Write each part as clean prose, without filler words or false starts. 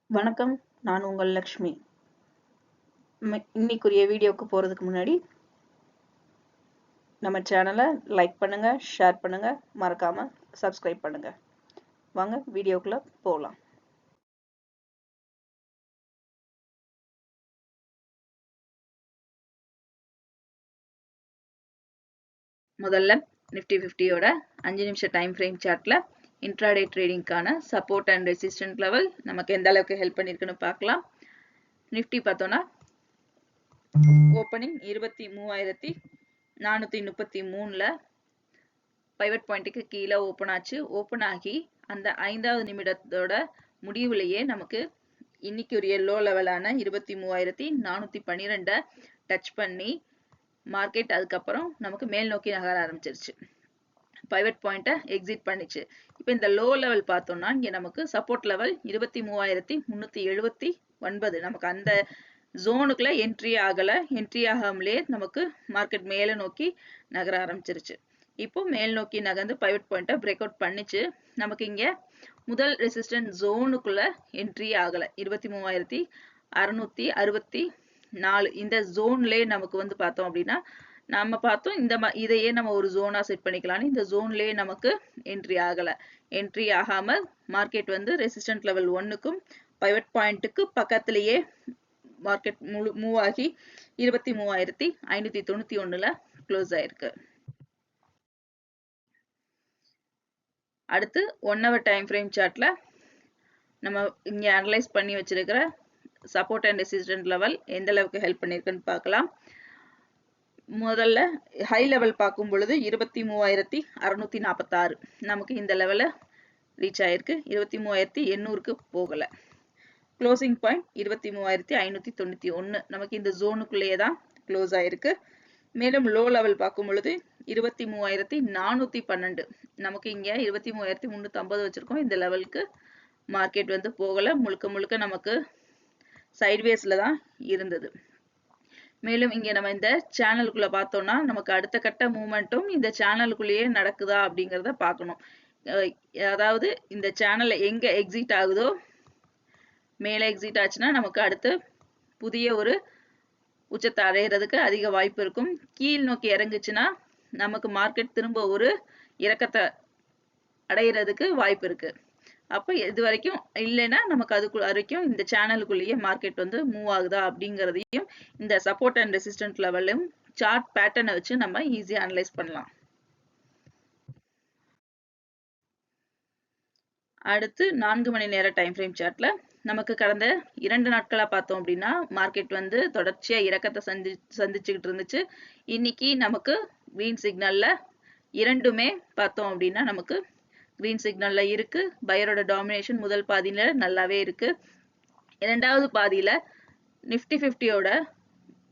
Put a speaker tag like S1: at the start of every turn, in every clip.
S1: வணக்கம். நான் உங்கள் லக்ஷ்மி. இன்னைக்குரிய வீடியோக்கு போறதுக்கு முன்னாடி நம்ம சேனலை லைக் பண்ணுங்க, ஷேர் பண்ணுங்க, மறக்காம சப்ஸ்கிரைப் பண்ணுங்க. வாங்க வீடியோக்குள்ள போகலாம். முதல்ல நிஃப்டி 50யோட 5 நிமிஷம் டைம் ஃப்ரேம் சார்ட்ல இன்ட்ராடே ட்ரேடிங்கான சப்போர்ட் அண்ட் ரெசிஸ்டன்ட் லெவல் நமக்கு எந்த அளவுக்கு ஹெல்ப் பண்ணிருக்குன்னு பார்க்கலாம். நிஃப்டி பார்த்தோம்னா ஓப்பனிங் 23,433ல பைவட் பாயிண்ட்டுக்கு கீழே ஓப்பன் ஆச்சு. ஓப்பன் ஆகி அந்த 5வது நிமிடத்தோட முடிவுலையே நமக்கு இன்னைக்கு ஒரு எல்லோ லெவலான 23,412 டச் பண்ணி மார்க்கெட் அதுக்கப்புறம் நமக்கு மேல் நோக்கி நகர ஆரம்பிச்சிருச்சு. பைவட் பாயிண்ட்டை எக்ஸிட் பண்ணிச்சு. இப்போ இந்த லோ லெவல் பார்த்தோம்னா இங்க நமக்கு சப்போர்ட் லெவல் 23,379. நமக்கு அந்த ஜோனுக்குள்ள என்ட்ரி ஆகல. என்ட்ரி ஆகாமலே நமக்கு மார்க்கெட் மேல நோக்கி நகர ஆரம்பிச்சிருச்சு. இப்போ மேல் நோக்கி நகர்ந்து பைவட் பாயிண்ட்டை பிரேக் அவுட் பண்ணிச்சு. நமக்கு இங்க முதல் ரெசிஸ்டன்ட் ஜோனுக்குள்ள என்ட்ரி ஆகல. 23,664 இந்த ஜோன்லயே நமக்கு வந்து பார்த்தோம் அப்படின்னா நம்ம பார்த்தோம் இதையே நம்ம ஒரு ஜோனா செட் பண்ணிக்கலாம். இந்த ஜோன்லயே நமக்கு என்ட்ரி ஆகல. என்ட்ரி ஆகாம மார்க்கெட் வந்து ரெசிஸ்டன்ட் லெவல் 1க்கும் பைவட் பாயிண்ட்டுக்கு பக்கத்திலேயே மார்க்கெட் மூவ் ஆகி 23,591ல க்ளோஸ் ஆயிருக்கு. அடுத்து 1 hour டைம் ஃப்ரேம் சார்ட்ல நம்ம இங்க அனலைஸ் பண்ணி வச்சிருக்கிற சப்போர்ட் அண்ட் ரெசிஸ்டன்ட் லெவல் எந்த அளவுக்கு ஹெல்ப் பண்ணிருக்குன்னு பார்க்கலாம். முதல்ல ஹை லெவல் பார்க்கும் பொழுது 23,646 நமக்கு இந்த லெவல ரீச் ஆயிருக்கு. 23,800க்கு போகல. க்ளோசிங் பாயிண்ட் 23,591 நமக்கு இந்த ஜோனுக்குள்ளேயே தான் க்ளோஸ் ஆயிருக்கு. மேலும் லோ லெவல் பார்க்கும் பொழுது 23,412 நமக்கு இங்க 23,350 வச்சிருக்கோம். இந்த லெவலுக்கு மார்க்கெட் வந்து போகல. முழுக்க முழுக்க நமக்கு சைட்வேஸ்ல தான் இருந்தது. மேலும் இங்க நம்ம இந்த சேனலுக்குள்ள பார்த்தோம்னா நமக்கு அடுத்த கட்ட மூவ்மெண்ட்டும் இந்த சேனலுக்குள்ளேயே நடக்குதா அப்படிங்கிறத பார்க்கணும். அதாவது இந்த சேனல்ல எங்க எக்ஸிட் ஆகுதோ மேல எக்ஸிட் ஆச்சுன்னா நமக்கு அடுத்து புதிய ஒரு உச்சத்தை அடையிறதுக்கு அதிக வாய்ப்பு இருக்கும். கீழ் நோக்கி இறங்குச்சுன்னா நமக்கு மார்க்கெட் திரும்ப ஒரு இறக்கத்தை அடையிறதுக்கு வாய்ப்பு இருக்கு. அப்ப இது வரைக்கும் இல்லைன்னா நமக்கு அதுக்கு வரைக்கும் இந்த சேனலுக்குள்ளேயே மார்க்கெட் வந்து மூவ் ஆகுதா அப்படிங்கிறதையும் இந்த சப்போர்ட் அண்ட் ரெசிஸ்டன்ட் லெவலும் சார்ட் பேட்டர்னை வச்சு நம்ம ஈஸியா அனலைஸ் பண்ணலாம். அடுத்து 4 மணி நேர டைம் ஃப்ரேம் சார்ட்ல நமக்கு கடந்த 2 நாட்களா பார்த்தோம் அப்படின்னா மார்க்கெட் வந்து தொடர்ச்சியா இறக்கத்தை சந்திச்சுக்கிட்டு இருந்துச்சு. இன்னைக்கு நமக்கு கிரீன் சிக்னல்ல இரண்டுமே பார்த்தோம் அப்படின்னா நமக்கு கிரீன் சிக்னல்ல இருக்கு. பையரோட டாமினேஷன் முதல் பாதியில நல்லாவே இருக்கு. இரண்டாவது பாதியில நிஃப்டி 50யோட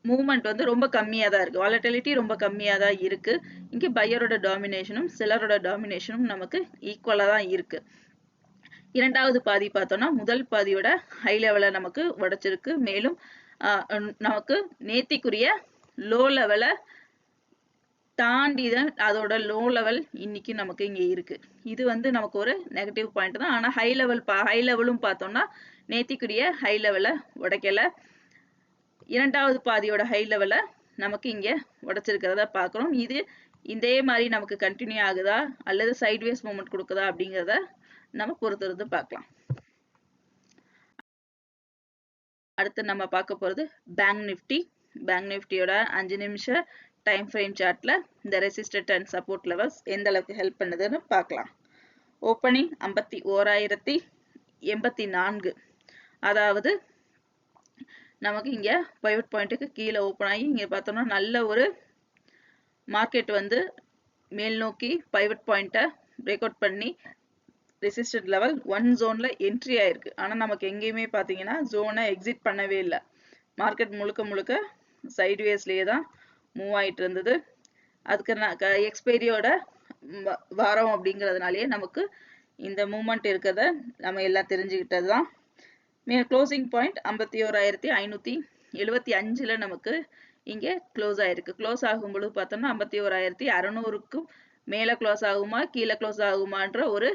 S1: மூவ்மெண்ட் வந்து ரொம்ப கம்மியா தான் இருக்கு. வாலட்டிலிட்டி ரொம்ப கம்மியா தான் இருக்கு. இங்க பையரோட டாமினேஷனும் செல்லரோட டாமினேஷனும் நமக்கு ஈக்குவலா தான் இருக்கு. இரண்டாவது பாதி பார்த்தோம்னா முதல் பாதியோட ஹை லெவலை நமக்கு உடைச்சிருக்கு. மேலும் நமக்கு நேத்திக்குரிய லோ லெவலை தாண்டி தான் அதோட லோ லெவல் இன்னைக்கு நமக்கு இங்க இருக்கு. இது வந்து நமக்கு ஒரு நெகட்டிவ் பாயிண்ட் தான். ஆனா ஹை லெவலும் பார்த்தோம்னா நேத்திக்குரிய ஹை லெவலை உடைக்கல. இரண்டாவது பாதியோட ஹை லெவலை நமக்கு இங்க உடைச்சிருக்கிறத பார்க்கிறோம். இது இதே மாதிரி நமக்கு கண்டினியூ ஆகுதா அல்லது சைட்வேஸ் மூவ்மெண்ட் கொடுக்குதா அப்படிங்கிறத நம்ம பொறுத்திருந்து பார்க்கலாம். அடுத்து நம்ம பார்க்க போறது பேங்க் நிஃப்டி. பேங்க் நிஃப்டியோட 5 நிமிஷம் டைம் ஃப்ரேம் சார்ட்ல இந்த ரெசிஸ்டன்ட் அண்ட் சப்போர்ட் லெவல்ஸ் எந்த அளவுக்கு ஹெல்ப் பண்ணுதுன்னு பார்க்கலாம். ஓப்பனிங் 51,084 அதாவது நமக்கு இங்க பைவட் பாயிண்ட்டுக்கு கீழே ஓப்பன் ஆகி இங்க பார்த்தோம்னா நல்ல ஒரு மார்க்கெட் வந்து மேல் நோக்கி பைவட் பாயிண்ட்டை பிரேக் அவுட் பண்ணி ரெசிஸ்டன்ட் லெவல் 1 ஜோன்ல என்ட்ரி ஆயிருக்கு. ஆனா நமக்கு எங்கேயுமே பாத்தீங்கன்னா ஜோனை எக்ஸிட் பண்ணவே இல்லை. மார்க்கெட் முழுக்க முழுக்க சைட்வேஸ்லயே தான் மூவ் ஆயிட்டு இருந்தது. அதுக்கு எக்ஸ்பைரியோட வாரம் அப்படிங்கிறதுனாலயே நமக்கு இந்த மூவ்மெண்ட் இருக்கிறத நம்ம எல்லாம் தெரிஞ்சுக்கிட்டது தான். க்ளோசிங் பாயிண்ட் 51,575ல நமக்கு இங்கே க்ளோஸ் ஆயிருக்கு. க்ளோஸ் ஆகும் பொழுது பார்த்தோம்னா 51,600க்கும் மேல க்ளோஸ் ஆகுமா கீழே க்ளோஸ் ஆகுமான்ற ஒரு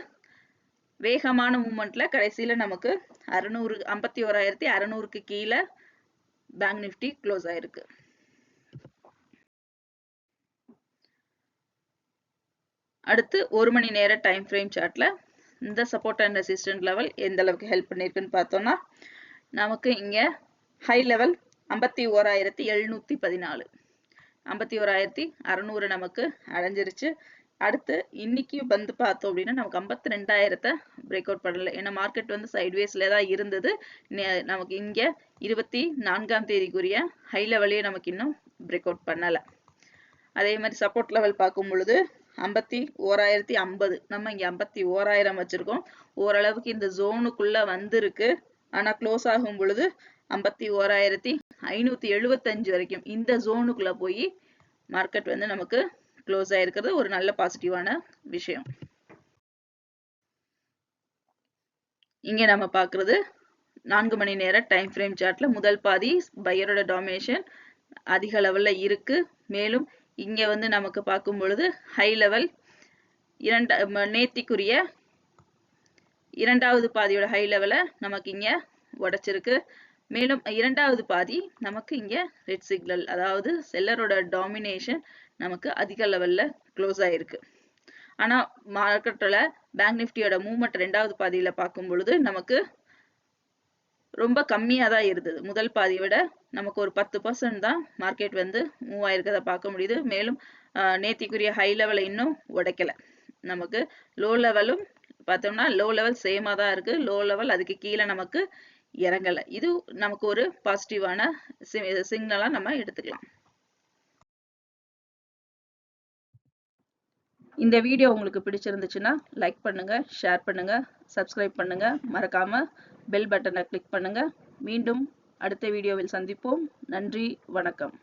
S1: வேகமான மூவ்மெண்ட்ல கடைசியில நமக்கு 51,600க்கு கீழே பேங்க் நிஃப்டி க்ளோஸ் ஆயிருக்கு. அடுத்து 1 மணி நேர டைம் ஃப்ரேம் சார்ட்ல இந்த சப்போர்ட் அண்ட் ரெசிஸ்டன்ட் லெவல் எந்த அளவுக்கு ஹெல்ப் பண்ணிருக்குன்னு பார்த்தோம்னா, நமக்கு இங்க ஹை லெவல் 51,714, 51,600 நமக்கு அடைஞ்சிருச்சு. அடுத்து இன்னைக்கு வந்து பார்த்தோம் அப்படின்னா நமக்கு 52,000 பிரேக் அவுட் பண்ணல. ஏன்னா மார்க்கெட் வந்து சைட்வேஸ்ல தான் இருந்தது. நமக்கு இங்க 24ஆம் தேதிக்குரிய ஹை லெவலே நமக்கு இன்னும் பிரேக் அவுட் பண்ணல. அதே மாதிரி சப்போர்ட் லெவல் பார்க்கும் பொழுது 51,050, நம்ம இங்க 51,000 வச்சிருக்கோம். ஓரளவுக்கு இந்த ஜோனுக்குள்ள வந்திருக்கு. ஆனா க்ளோஸ் ஆகும் பொழுது 51,575 வரைக்கும் இந்த ஜோனுக்குள்ள போய் மார்க்கெட் வந்து நமக்கு க்ளோஸ் ஆயிருக்கிறது ஒரு நல்ல பாசிட்டிவான விஷயம். இங்க நம்ம பார்க்கிறது 4 மணி நேர டைம் ஃப்ரேம் சார்ட்ல முதல் பாதி பையரோட டாமினேஷன் அதிக லெவல்ல இருக்கு. மேலும் இங்க வந்து நமக்கு பார்க்கும் பொழுது ஹை லெவல் நேத்திக்குரிய இரண்டாவது பாதியோட ஹை லெவலை நமக்கு இங்க உடைச்சிருக்கு. மேலும் இரண்டாவது பாதி நமக்கு இங்க ரெட் சிக்னல், அதாவது செல்லரோட டாமினேஷன் நமக்கு அதிக லெவல்ல க்ளோஸ் ஆயிருக்கு. ஆனா மார்க்கெட்ல பேங்க் நிஃப்டியோட மூவ்மெண்ட் ரெண்டாவது பாதியில பார்க்கும் பொழுது நமக்கு ரொம்ப கம்மியா தான் இருந்தது. முதல் பாதியை விட நமக்கு ஒரு 10% தான் மார்க்கெட் வந்து மூவ் ஆயிருக்கத பார்க்க முடியுது. மேலும் நேத்திக்குரிய ஹை லெவலை இன்னும் உடைக்கல. நமக்கு லோ லெவலும் பார்த்தோம்னா லோ லெவல் சேமா தான் இருக்கு. லோ லெவல் அதுக்கு கீழே நமக்கு இறங்கல. இது நமக்கு ஒரு பாசிட்டிவான சிக்னலா நம்ம எடுத்துக்கலாம். இந்த வீடியோ உங்களுக்கு பிடிச்சிருந்துச்சுன்னா லைக் பண்ணுங்க, ஷேர் பண்ணுங்க, சப்ஸ்கிரைப் பண்ணுங்க, மறக்காம பெல் பட்டனை கிளிக் பண்ணுங்க. மீண்டும் அடுத்த வீடியோவில் சந்திப்போம். நன்றி, வணக்கம்.